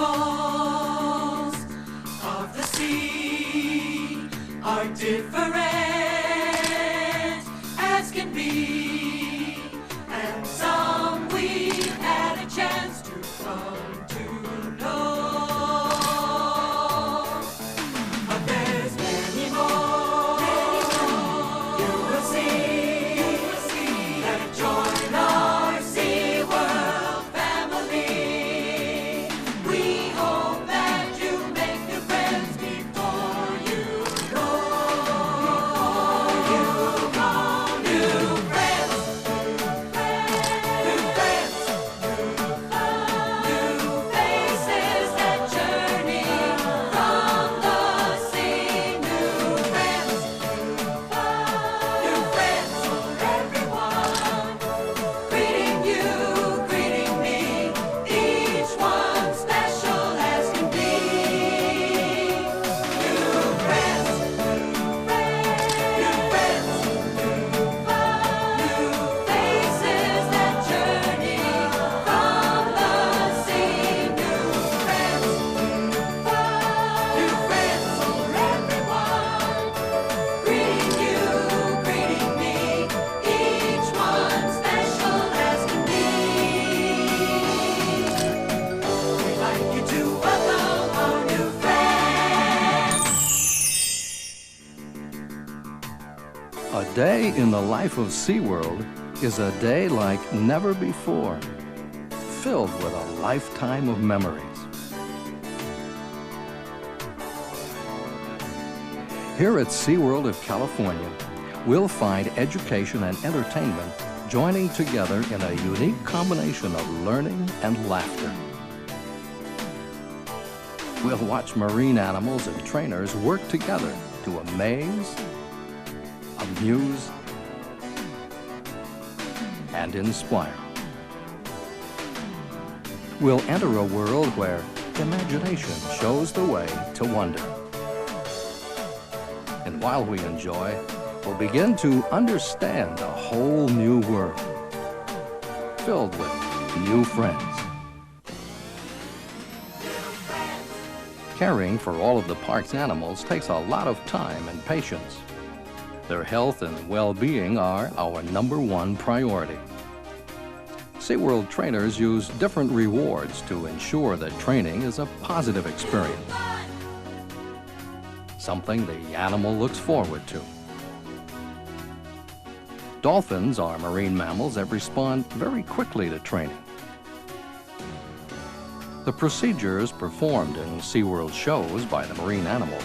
animals of the sea are different as can be, and some we've had a chance to come to know. But there's many more you will see that join our SeaWorld family. We hope that you make new friends before you go. New friends, new faces that journey from the sea. New friends for everyone. Greeting you, greeting me, each one special as can be. New friends, new faces that journey from the sea. New friends for everyone. Greeting you, greeting me, each one special as can be. We'd like you to welcome our new friends. A day in the life of SeaWorld is a day like never before, filled with a lifetime of memories. Here at SeaWorld of California, we'll find education and entertainment joining together in a unique combination of learning and laughter. We'll watch marine animals and trainers work together to amaze, amuse, and inspire. We'll enter a world where imagination shows the way to wonder. And while we enjoy, we'll begin to understand a whole new world, filled with new friends. Caring for all of the park's animals takes a lot of time and patience. Their health and well-being are our #1 priority. SeaWorld trainers use different rewards to ensure that training is a positive experience, something the animal looks forward to. Dolphins are marine mammals that respond very quickly to training. The procedures performed in SeaWorld shows by the marine animals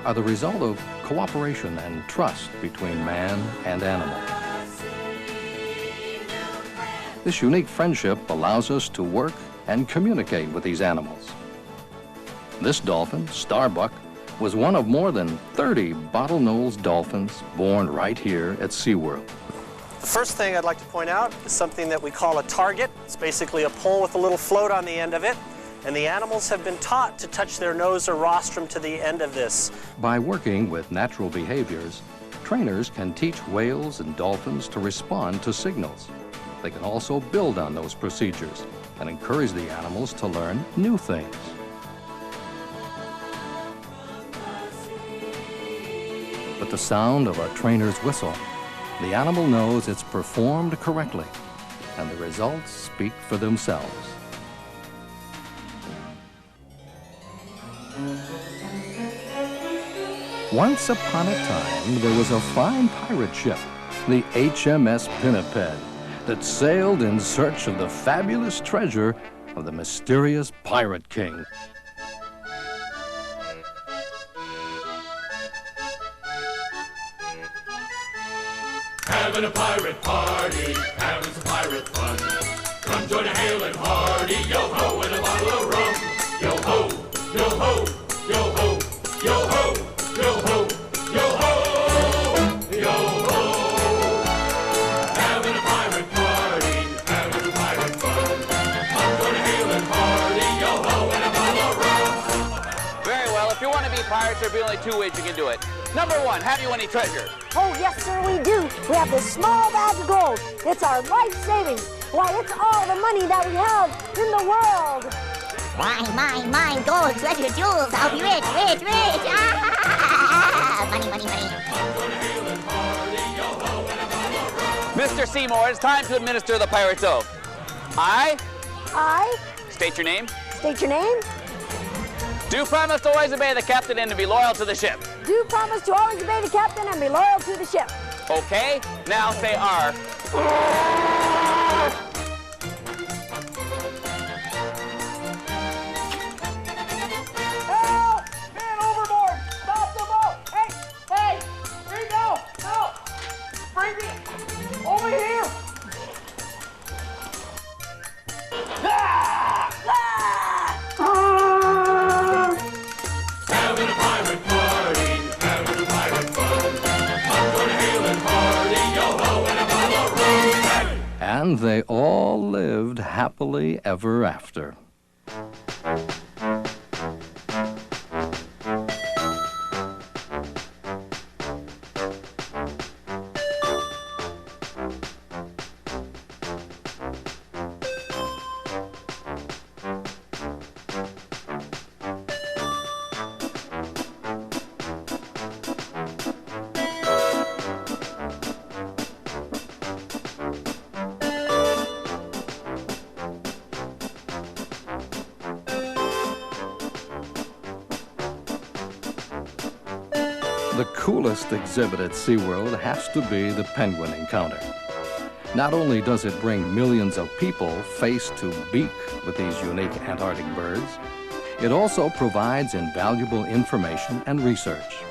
are the result of cooperation and trust between man and animal. This unique friendship allows us to work and communicate with these animals. This dolphin, Starbuck, was one of more than 30 bottlenose dolphins born right here at SeaWorld. The first thing I'd like to point out is something that we call a target. It's basically a pole with a little float on the end of it, and the animals have been taught to touch their nose or rostrum to the end of this. By working with natural behaviors, trainers can teach whales and dolphins to respond to signals. They can also build on those procedures and encourage the animals to learn new things. With the sound of a trainer's whistle, the animal knows it's performed correctly, and the results speak for themselves. Once upon a time, there was a fine pirate ship, the HMS Pinniped, that sailed in search of the fabulous treasure of the mysterious Pirate King. Having a pirate party, having some pirate fun. Come join a hale and hearty, yo-ho, and a bottle of rum. Yo-ho, yo-ho, yo-ho, yo-ho, yo-ho, yo-ho, yo-ho. Having a pirate party, having some pirate fun. Come join a hale and hearty, yo-ho, and a bottle of rum. Very well, if you want to be pirates, there'll be only 2 ways you can do it. Number 1, have you any treasure? Oh, yes, sir, we do. We have this small bag of gold. It's our life savings. Why, it's all the money that we have in the world. Mine, gold, treasure, jewels. I'll be rich, rich, rich. Ah! Money, money, money. Mr. Seymour, it's time to administer the pirate's oath. I State your name. do promise to always obey the captain and to be loyal to the ship. Do promise to always obey the captain and be loyal to the ship. Okay, now say R. Help! Man overboard! Stop the boat! Hey! Here you go! Help! Bring me over here! Having a pirate party, having a pirate fun. I'm gonna hail and party, yo-ho, and a bottle of rum. Hey! And they all lived happily ever after. The coolest exhibit at SeaWorld has to be the penguin encounter. Not only does it bring millions of people face to beak with these unique Antarctic birds, it also provides invaluable information and research.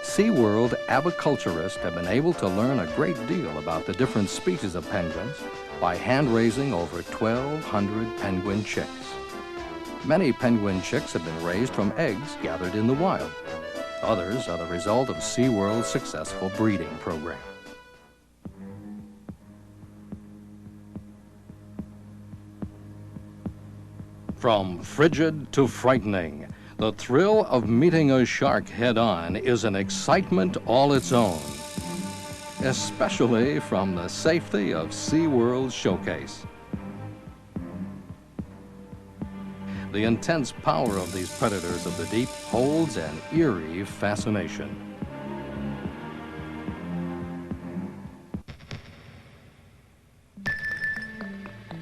SeaWorld aviculturists have been able to learn a great deal about the different species of penguins by hand-raising over 1,200 penguin chicks. Many penguin chicks have been raised from eggs gathered in the wild. Others are the result of SeaWorld's successful breeding program. From frigid to frightening, the thrill of meeting a shark head-on is an excitement all its own, especially from the safety of SeaWorld's showcase. The intense power of these predators of the deep holds an eerie fascination.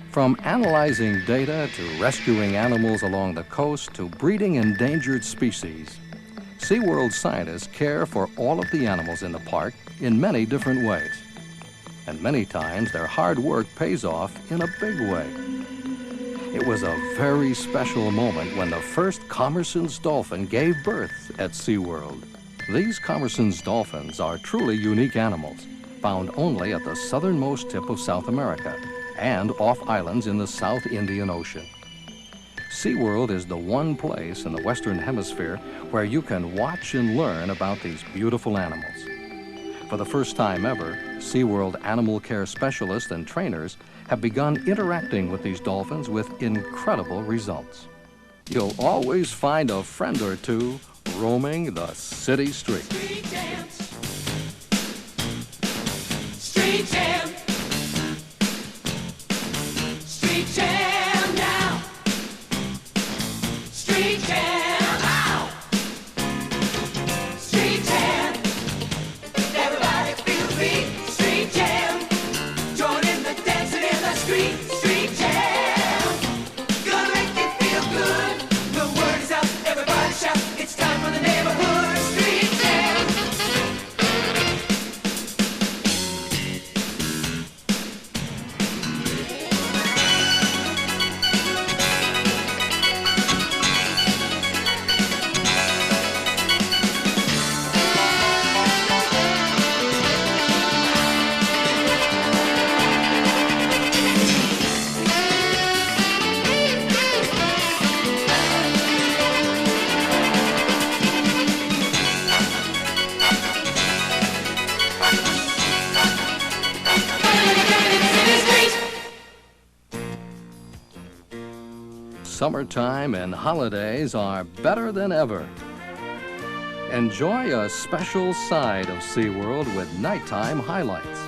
From analyzing data to rescuing animals along the coast to breeding endangered species, SeaWorld scientists care for all of the animals in the park in many different ways. And many times their hard work pays off in a big way. It was a very special moment when the first Commerson's dolphin gave birth at SeaWorld. These Commerson's dolphins are truly unique animals, found only at the southernmost tip of South America and off islands in the South Indian Ocean. SeaWorld is the one place in the Western Hemisphere where you can watch and learn about these beautiful animals. For the first time ever, SeaWorld animal care specialists and trainers have begun interacting with these dolphins with incredible results. You'll always find a friend or two roaming the city streets. Street dance. Street jam. Street jam now. Street jam out. Street jam. Everybody feel free. Street jam. Join in the dancing in the street. Street jam. Gonna make you feel good. The word is out. Everybody shout. It's time for the neighborhood. Street jam. Summertime and holidays are better than ever. Enjoy a special side of SeaWorld with nighttime highlights.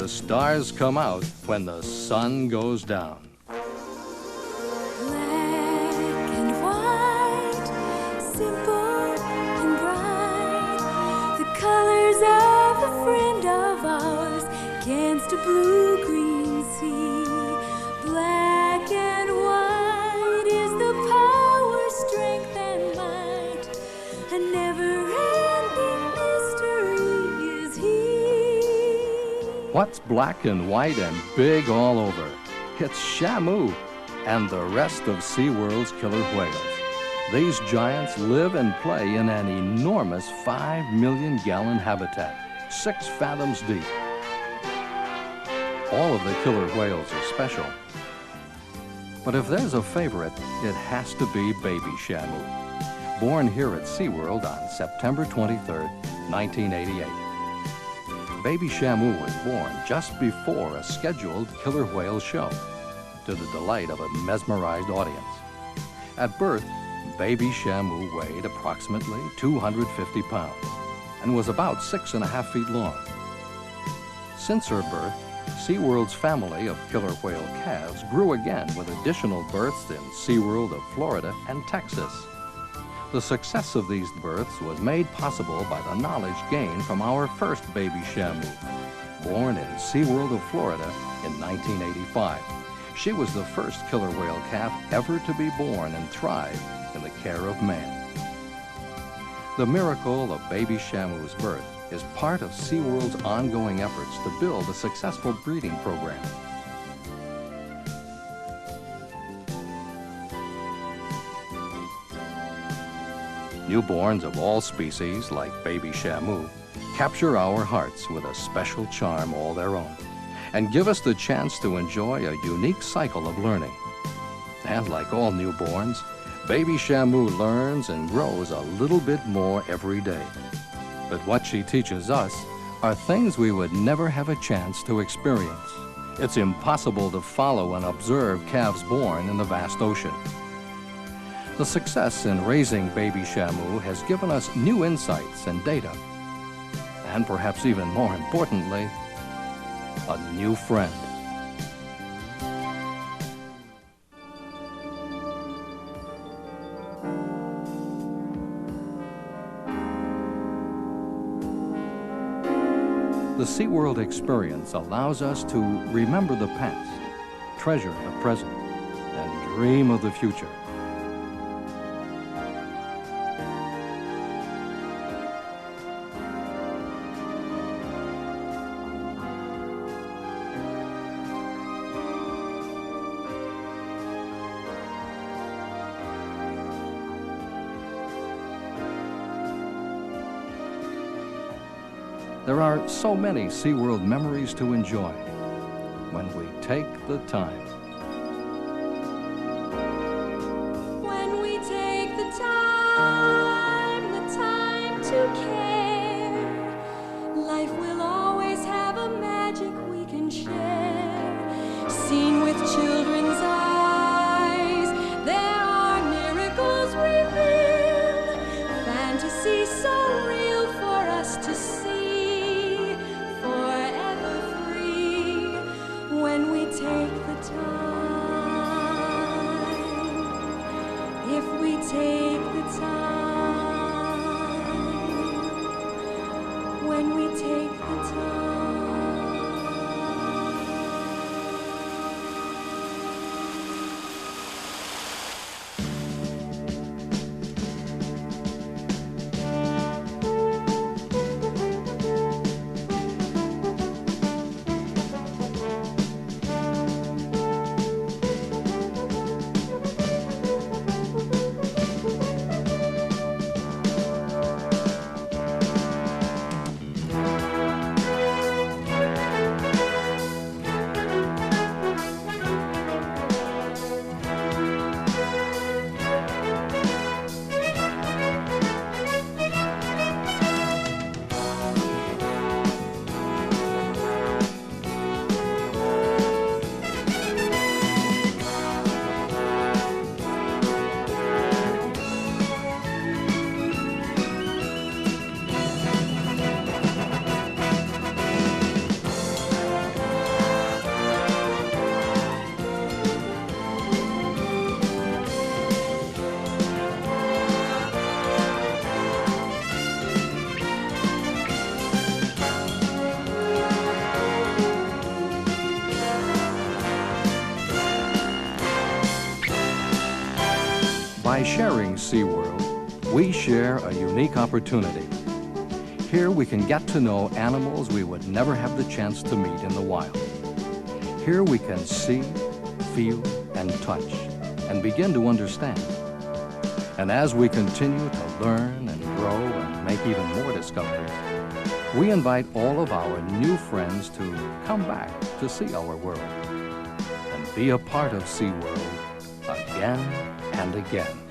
the stars come out when the sun goes down. Black and white, simple and bright, the colors of a friend of ours against a blue-green sea. Black and white is the power, strength, and might. A never-ending mystery is he. What's black and white and big all over? It's Shamu and the rest of SeaWorld's killer whales. These giants live and play in an enormous 5 million gallon habitat, 6 fathoms deep. All of the killer whales are special. But if there's a favorite, it has to be baby Shamu, born here at SeaWorld on September 23rd, 1988. Baby Shamu was born just before a scheduled killer whale show, to the delight of a mesmerized audience. At birth, baby Shamu weighed approximately 250 pounds and was about 6.5 feet long. Since her birth, SeaWorld's family of killer whale calves grew again with additional births in SeaWorld of Florida and Texas. The success of these births was made possible by the knowledge gained from our first baby Shamu, born in SeaWorld of Florida in 1985. She was the first killer whale calf ever to be born and thrive in the care of man. The miracle of baby Shamu's birth is part of SeaWorld's ongoing efforts to build a successful breeding program. Newborns of all species, like baby Shamu, capture our hearts with a special charm all their own and give us the chance to enjoy a unique cycle of learning. And like all newborns, baby Shamu learns and grows a little bit more every day. But what she teaches us are things we would never have a chance to experience. It's impossible to follow and observe calves born in the vast ocean. The success in raising baby Shamu has given us new insights and data, and perhaps even more importantly, a new friend. The SeaWorld experience allows us to remember the past, treasure the present, and dream of the future. There are so many SeaWorld memories to enjoy when we take the time. When we take the time to care, life will always have a magic we can share. Seen with children's eyes, there are miracles revealed, fantasy so real for us to see. When we take the time, if we take the time, when we take the time. By sharing SeaWorld, we share a unique opportunity. Here we can get to know animals we would never have the chance to meet in the wild. Here we can see, feel, and touch, and begin to understand. And as we continue to learn and grow and make even more discoveries, we invite all of our new friends to come back to see our world and be a part of SeaWorld again and again.